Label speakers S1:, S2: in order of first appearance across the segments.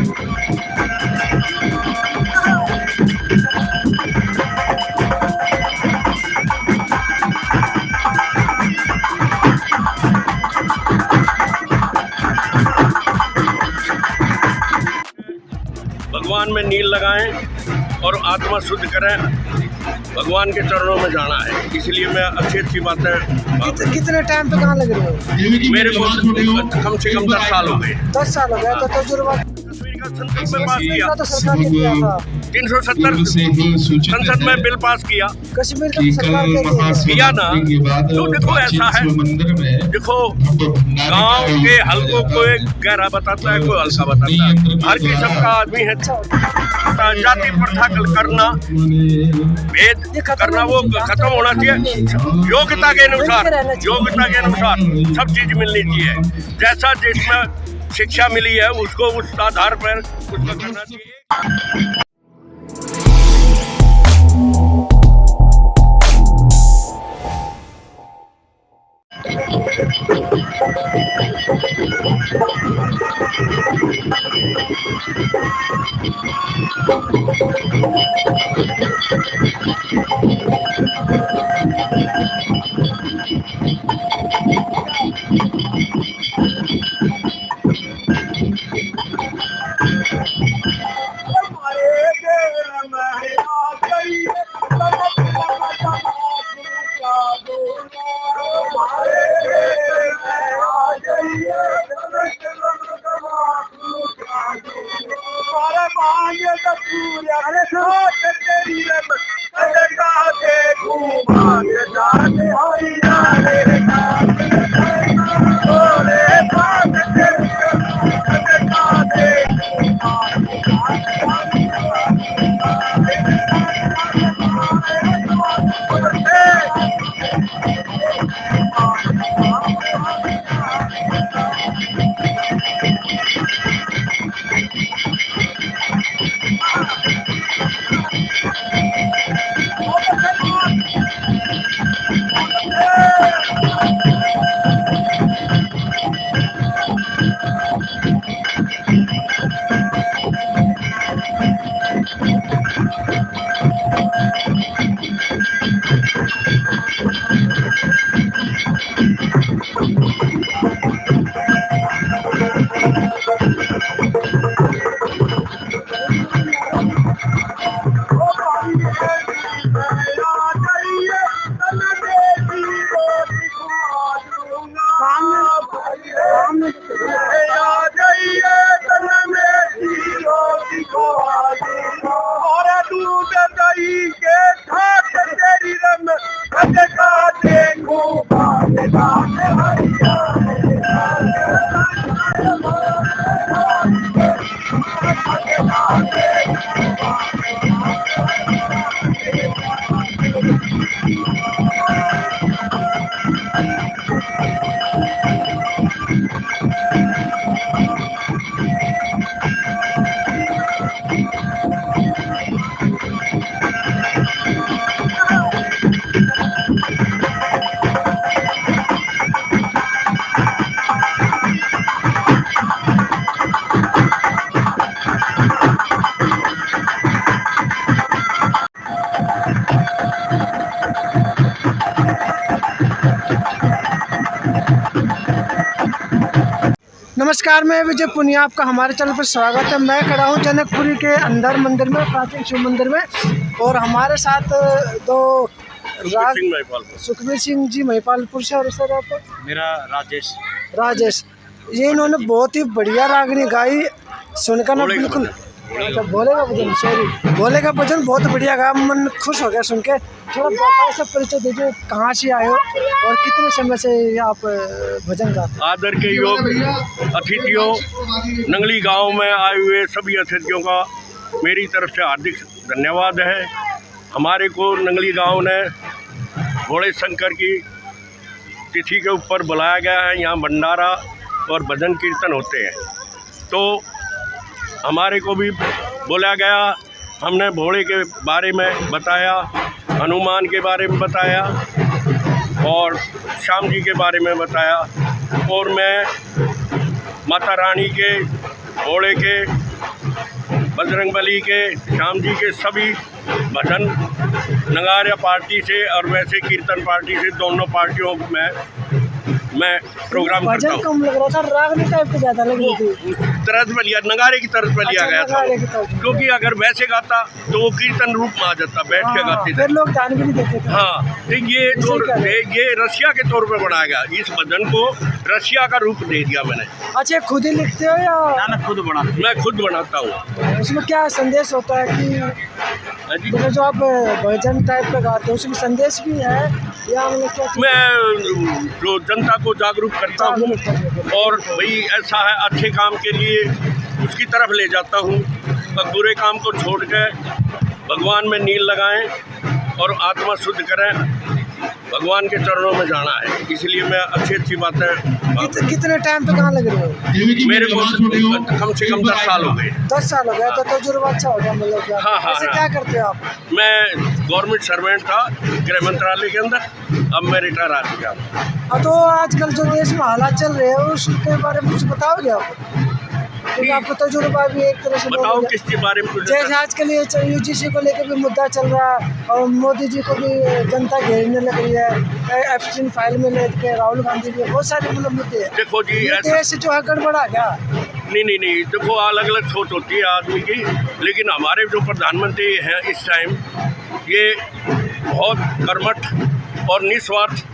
S1: भगवान में नील लगाएं और आत्मा शुद्ध करें। भगवान के चरणों में जाना है, इसलिए मैं अच्छी बातें।
S2: कितने टाइम पे कहाँ लग रहे हो?
S1: मेरे को कम से कम 10 साल हो गए।
S2: 10 साल हो गया। तो तजुर्बा
S1: कश्मीर का संसद में पास किया,
S2: तो सरकार ने किया था।
S1: 370 संसद में बिल पास किया।
S2: कश्मीर का सरकार के
S1: किया ना। तो देखो ऐसा है, देखो गांव के हल्कों को एक गहरा बताता है, कोई हल्का बताता है। हर किस्म का आदमी है। जाति प्रथा करना, भेद करना, वो खत्म होना चाहिए। योग्यता के अनुसार सब चीज मिलनी चाहिए। जैसा जिसमें शिक्षा मिली है उसको उस आधार पर उसका करना चाहिए।
S2: नमस्कार, मैं विजय पुनिया, आपका हमारे चैनल पर स्वागत है। मैं खड़ा हूँ जनकपुरी के अंदर मंदिर में, प्राचीन शिव मंदिर में, और हमारे साथ दो सुखबीर सिंह जी महिपालपुर से, और सर आप?
S3: मेरा राजेश।
S2: ये इन्होंने बहुत ही बढ़िया रागनी गाई, सुनकर ना बिल्कुल अच्छा भोले का भजन बहुत बढ़िया गाया, मन खुश हो गया सुन के। थोड़ा बताओ, सब परिचय दीजिए, कहाँ से आए हो और कितने समय से आप भजन गाते?
S1: आदर के योग अतिथियों, नंगली गांव में आए हुए सभी अतिथियों का मेरी तरफ से हार्दिक धन्यवाद है। हमारे को नंगली गांव ने भोले शंकर की तिथि के ऊपर बुलाया गया है। यहाँ भंडारा और भजन कीर्तन होते हैं, तो हमारे को भी बोला गया। हमने भोले के बारे में बताया, हनुमान के बारे में बताया और श्याम जी के बारे में बताया, और मैं माता रानी के, भोले के बजरंगबली के, श्याम जी के सभी भजन नगारा पार्टी से और वैसे कीर्तन पार्टी से, दोनों पार्टियों में मैं प्रोग्राम करता
S2: भजन
S1: हूँ।
S2: कम लग रहा था, रागनी टाइप के ज़्यादा लग रही थी।
S1: तरज में लिया, नगारे की तरज में लिया
S2: अच्छा,
S1: गया
S2: नगारे की
S1: था,
S2: तरज में।
S1: क्योंकि अगर वैसे गाता तो वो कीर्तन रूप में आ जाता, बैठ के गाते थे।
S2: फिर लोग ध्यान भी नहीं देते थे।
S1: हाँ, तो ये रसिया के तौर पे बनाया गया, इस भजन को रसिया का रूप दे दिया मैंने।
S2: अच्छा, खुद ही लिखते हो या
S3: ना खुद बना
S1: मैं खुद बनाता हूँ।
S2: उसमें क्या संदेश होता है कि
S1: हाँ जी।
S2: मतलब जो आप भजन टाइप का गाते हो उसमें संदेश भी है या मतलब क्या चीज़?
S1: मैं जो जनता को जागरूक करता हूँ और भाई ऐसा है, अच्छे काम के लिए उसकी तरफ ले जाता हूँ और बुरे काम को छोड़ के भगवान में नील लगाएं और आत्मा शुद्ध करें। भगवान के चरणों में जाना है, इसलिए मैं अच्छी बातें।
S2: कितने टाइम पे कहाँ लग रहे हो?
S1: मेरे को कम से कम 10 साल हो गए।
S2: 10 साल हो गया, तो तजुर्बा अच्छा हो गया मतलब क्या?
S1: हाँ,
S2: ऐसे
S1: हाँ।
S2: क्या करते हो आप?
S1: मैं गवर्नमेंट सर्वेंट था गृह मंत्रालय के अंदर, अब मैं रिटायर आ चुका हूँ।
S2: हाँ, तो आजकल जो देश में हालात चल रहे हैं उसके बारे में कुछ बताओगे आप? क्योंकि आपको तजुर्बा भी एक तरह से
S1: बताओ
S2: बोलोगे।
S1: किसके बारे में कुछ।
S2: जैसे आजकल ये यूजीसी को लेकर भी मुद्दा चल रहा है और मोदी जी को भी जनता घेरने लग रही है, एप्स्टीन फाइल में लेके राहुल गांधी भी, बहुत सारे मतलब मुद्दे हैं।
S1: देखो जी,
S2: ये
S1: ऐसा
S2: देश जो है गड़बड़ा क्या?
S1: नहीं, देखो अलग अलग सोच होती है आदमी की, लेकिन हमारे जो प्रधानमंत्री हैं इस टाइम, ये बहुत कर्मठ और निस्वार्थ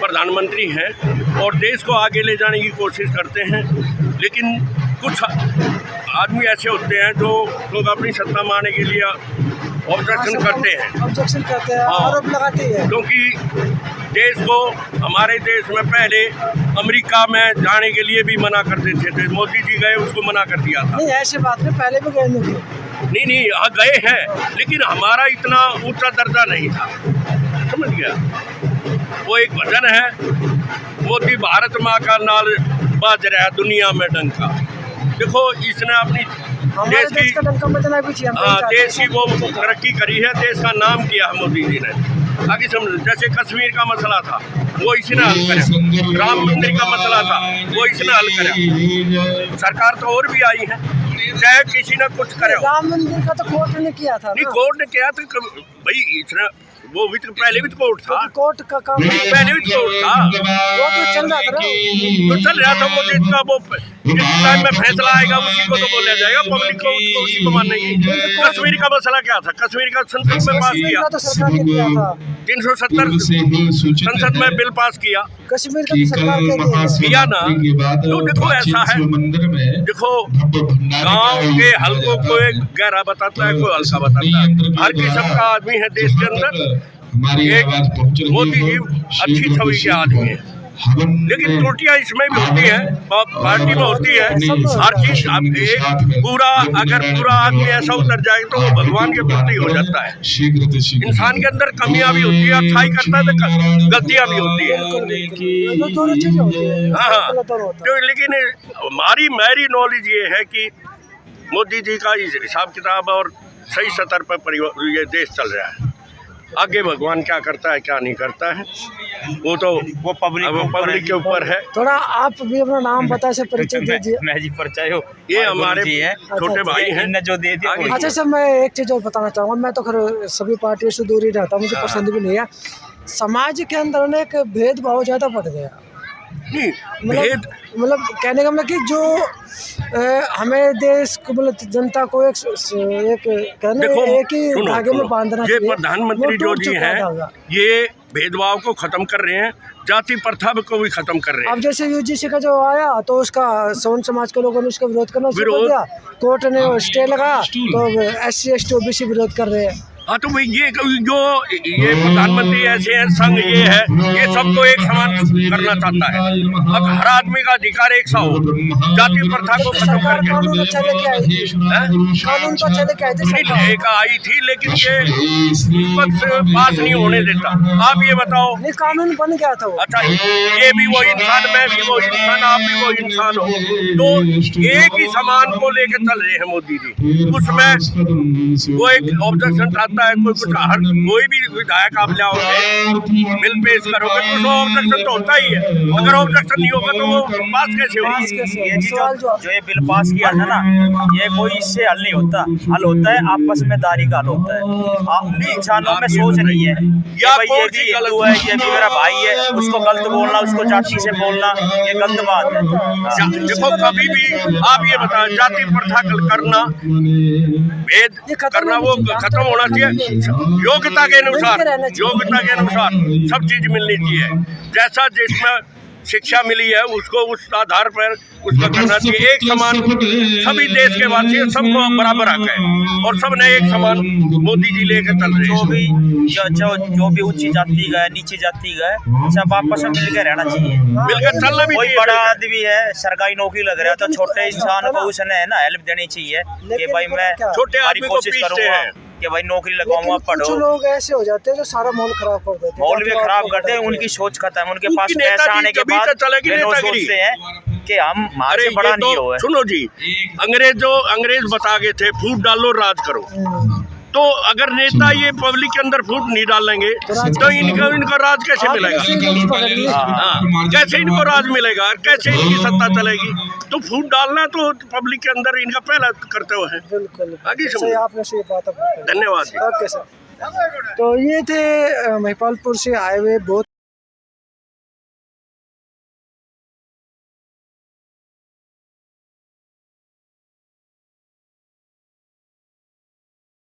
S1: प्रधानमंत्री हैं और देश को आगे ले जाने की कोशिश करते हैं। लेकिन कुछ आदमी ऐसे होते हैं जो लोग अपनी सत्ता मारने के लिए ऑब्जेक्शन करते हैं,
S2: हाँ। आरोप लगाते हैं।
S1: क्योंकि देश को, हमारे देश में पहले अमेरिका में जाने के लिए भी मना करते थे, मोदी जी गए उसको मना कर दिया था।
S2: नहीं, ऐसी बात नहीं, पहले भी गए नहीं।
S1: नहीं, यहाँ गए हैं, लेकिन हमारा इतना ऊंचा दर्जा नहीं था, समझ गया। वो एक भजन है, मोदी भारत माँ का नाल बाज रहा है दुनिया में डंका। देखो, इसने अपनी देश
S2: का डंका बजना भी चाहिए।
S1: हाँ, देश की वो तरक्की करी है, देश का नाम किया है मोदी जी ने। आगे समझ, जैसे कश्मीर का मसला था वो इसने हल करा, राम मंदिर का मसला था वो इसने हल करा। सरकार तो और भी आई है, चाहे किसी ने कुछ करे।
S2: राम मंदिर का तो कोर्ट ने किया था।
S1: नहीं, कोर्ट ने किया था भाई, इतना वो भी तो पहले भी तो कोर्ट था,
S2: कोर्ट का काम
S1: पहले भी तो कोर्ट था,
S2: वो तो चल रहा था ना,
S1: तो चल रहा था। वो जिसका वो जिस टाइम में फैसला आएगा उसी को तो बोला जाएगा, पब्लिक को उसको उसी को मानेगी। कश्मीर का मसला क्या था? कश्मीर का संसद में पास किया,
S2: तो सरकार ने किया था
S1: 370 संसद में बिल पास किया,
S2: कश्मीर का तो सरकार ने
S1: किया ना। तो देखो ऐसा है, देखो गांव के हल्कों को एक गहरा बताता है, कोई हल्का बताता है। हर किस्म का आदमी है देश के अंदर। एक मोदी जी अच्छी छवि के आदमी है, लेकिन त्रुटियां इसमें भी होती है, पार्टी में होती है, हर चीज। अब एक पूरा आदमी ऐसा उतर जाए तो वो भगवान के प्रति हो जाता है। इंसान के अंदर कमियां भी होती है, अच्छाई करता है तो गलतियां भी होती है।
S2: दोनों चीजें होती है।
S1: हाँ, तो लेकिन मेरी नॉलेज ये है कि मोदी जी का हिसाब किताब और सही स्तर पर ये देश चल रहा है। आगे भगवान क्या करता है क्या नहीं करता है वो पब्लिक के ऊपर है।
S2: थोड़ा आप भी अपना नाम बता से परिचय दीजिए।
S3: मैं जी परिचय हो,
S1: ये हमारे छोटे भाई हैं
S3: जो दे दिया।
S2: अच्छा सर, मैं एक चीज़ और बताना चाहूँगा। मैं तो खैर सभी पार्टियों से दूर ही रहता हूँ, मुझे पसंद भी नहीं है। समाज के अंदर ना एक भेदभाव ज़्यादा बढ़ गया। मतलब कहने का मतलब कि जो हमें देश को, मतलब जनता को एक कहने एक ही धागे में बांधना
S1: ये प्रधानमंत्री जो जी हैं ये भेदभाव को खत्म कर रहे हैं, जाति प्रथा को भी खत्म कर रहे हैं।
S2: अब जैसे यूजीसी का जो आया तो उसका सोन समाज के लोगों ने उसका विरोध करना शुरू कर दिया, कोर्ट ने स्टे लगाया तो SC ST OBC विरोध कर रहे हैं।
S1: हाँ, तो भाई ये प्रधानमंत्री ऐसे हैं, संघ ये है, ये सबको एक समान करना चाहता है। अब हर आदमी का अधिकार एक सा हो, जाति प्रथा को खत्म करके।
S2: कानून अच्छा लेके आई थी, कानून तो अच्छा लेके आई थी,
S1: एक आई थी, लेकिन ये विपक्ष पास नहीं होने देता। आप ये बताओ।
S2: नहीं, कानून बन गया था।
S1: अच्छा, ये भी वो इंसान, मैं भी वो इंसान, आप भी वो इंसान हो, तो एक ही समान को लेके चल रहे हैं मोदी जी। उसमें वो एक ऑब्जेक्शन था होता है, कोई भी विधायक आप लाओगे, बिल पेश करोगे तो उसमें ऑब्जेक्शन तो होता ही है। अगर ऑब्जेक्शन नहीं होगा तो वो पास कैसे होगी?
S3: ये जो ये बिल पास किया था ना, ये कोई इससे हल नहीं होता। हल होता है आपस में दारी का हल होता है। अपनी इंसानों में सोच नहीं है कि भाई ये भी हिंदू है, ये भी मेरा भाई है, उसको गलत बोलना, उसको जाति से बोलना, ये गलत बात है।
S1: देखो कभी भी आप ये बताओ, जाति प्रथा करना, भेद करना, वो खत्म होना चाहिए। योग्यता के अनुसार सब चीज मिलनी चाहिए। जैसा जिसमें शिक्षा मिली है उसको उस आधार पर उसका करना चाहिए। एक समान सभी देश के वासी सबको बराबर हक है और सब ने एक समान मोदी जी लेकर चल रहे हैं।
S3: जो भी ऊंची जाति का है, नीची जाति का है, सब आपस में मिलकर रहना चाहिए,
S1: मिलकर चलना भी
S3: कोई
S1: चाहिए।
S3: बड़ा आदमी है, सरकारी नौकरी लग रहा है तो छोटे इंसान को उसने है ना हेल्प देनी चाहिए कि भाई मैं
S1: छोटे आदमी को
S3: कोशिश
S1: पीछते
S3: करूंगा
S1: हैं
S3: कि भाई नौकरी लगाऊंगा,
S2: कुछ
S3: पढ़ो।
S2: लोग ऐसे हो जाते हैं जो सारा माहौल खराब कर देते हैं।
S3: माहौल भी खराब करते हैं, उनकी सोच खत्म है। उनके पास
S1: उनकी
S3: पैसा आने के
S1: नेतागिरी
S3: बाद
S1: तभी तो चलेगी
S3: वे लोग
S1: नेतागिरी।
S3: सोचते हैं कि हम हमारे
S1: अरे
S3: से बड़ा
S1: ये
S3: नहीं
S1: तो
S3: हो है।
S1: सुनो जी, अंग्रेज बता गए थे फूट डालो राज करो। तो अगर नेता ये पब्लिक के अंदर फूट नहीं डालेंगे तो इनका राज कैसे मिलेगा? हाँ, कैसे इनको राज मिलेगा, कैसे इनकी सत्ता चलेगी? तो फूट डालना तो पब्लिक के अंदर इनका पहला कर्तव्य है।
S2: बिल्कुल
S1: आगे
S2: सही, आपने सही बात बताई।
S1: धन्यवाद जी।
S2: Okay sir. तो ये थे महिपालपुर से आए हुए बहुत